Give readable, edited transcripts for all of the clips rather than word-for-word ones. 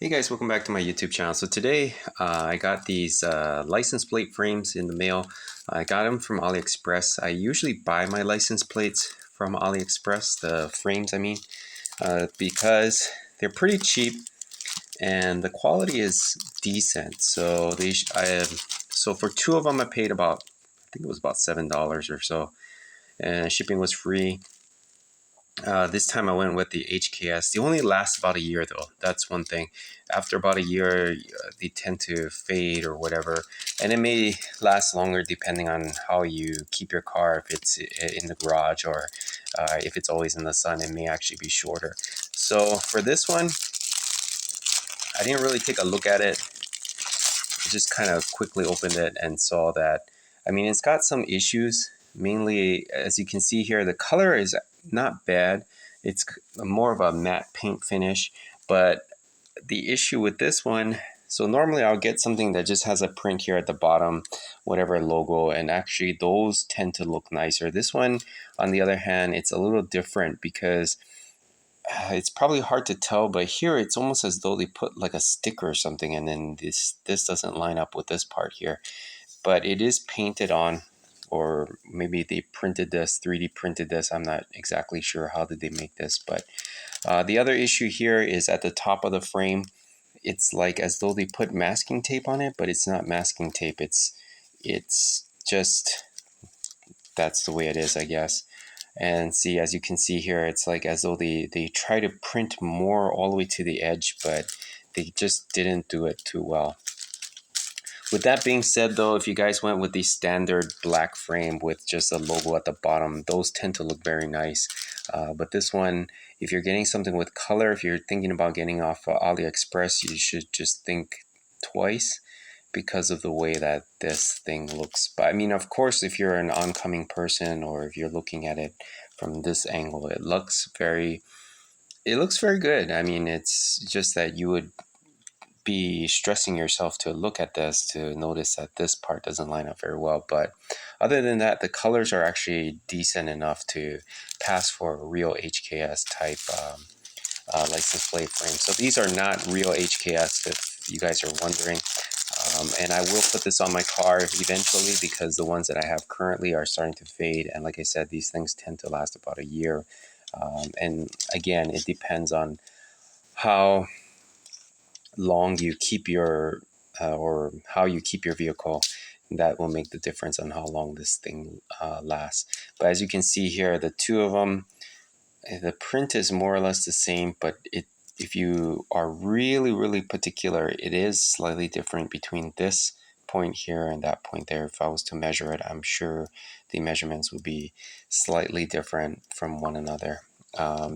Hey guys, welcome back to my YouTube channel. So today I got these license plate frames in the mail. I got them from AliExpress. I usually buy my license plates from AliExpress, the frames I mean, because they're pretty cheap and the quality is decent. So so for two of them I paid about, I think it was about $7 or so, and shipping was free. This time I went with the HKS. They only last about a year though. That's one thing. After about a year, they tend to fade or whatever. And it may last longer depending on how you keep your car. If it's in the garage or if it's always in the sun, it may actually be shorter. So for this one, I didn't really take a look at it. I just kind of quickly opened it and saw that, I mean, it's got some issues. Mainly, as you can see here, the color is not bad. It's more of a matte paint finish, but the issue with this one, so normally I'll get something that just has a print here at the bottom, whatever logo, and actually those tend to look nicer. This one, on the other hand, it's a little different because it's probably hard to tell, but here it's almost as though they put like a sticker or something, and then this doesn't line up with this part here. But it is painted on, or maybe they printed this, 3D printed this. I'm not exactly sure how did they make this, but the other issue here is at the top of the frame. It's like as though they put masking tape on it, but it's not masking tape. It's just, that's the way it is, I guess. And see, as you can see here, it's like as though they try to print more all the way to the edge, but they just didn't do it too well. With that being said though, if you guys went with the standard black frame with just a logo at the bottom, those tend to look very nice. But this one, if you're getting something with color, if you're thinking about getting off AliExpress, you should just think twice because of the way that this thing looks. But I mean, of course, if you're an oncoming person or if you're looking at it from this angle, it looks very good. I mean, it's just that you would be stressing yourself to look at this to notice that this part doesn't line up very well. But other than that, the colors are actually decent enough to pass for a real HKS type license plate frame. So these are not real HKS if you guys are wondering. And I will put this on my car eventually because the ones that I have currently are starting to fade. And like I said, these things tend to last about a year. And again, it depends on how long you keep your or how you keep your vehicle. That will make the difference on how long this thing lasts. But as you can see here, the two of them, the print is more or less the same, but if you are really particular, it is slightly different between this point here and that point there. If I was to measure it, I'm sure the measurements would be slightly different from one another,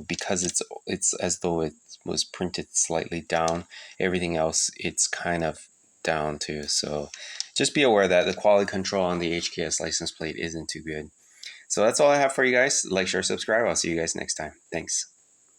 because it's as though it was printed slightly down. Everything else, it's kind of down too. So just be aware that the quality control on the HKS license plate isn't too good. So that's all I have for you guys. Like, share, subscribe. I'll see you guys next time. Thanks.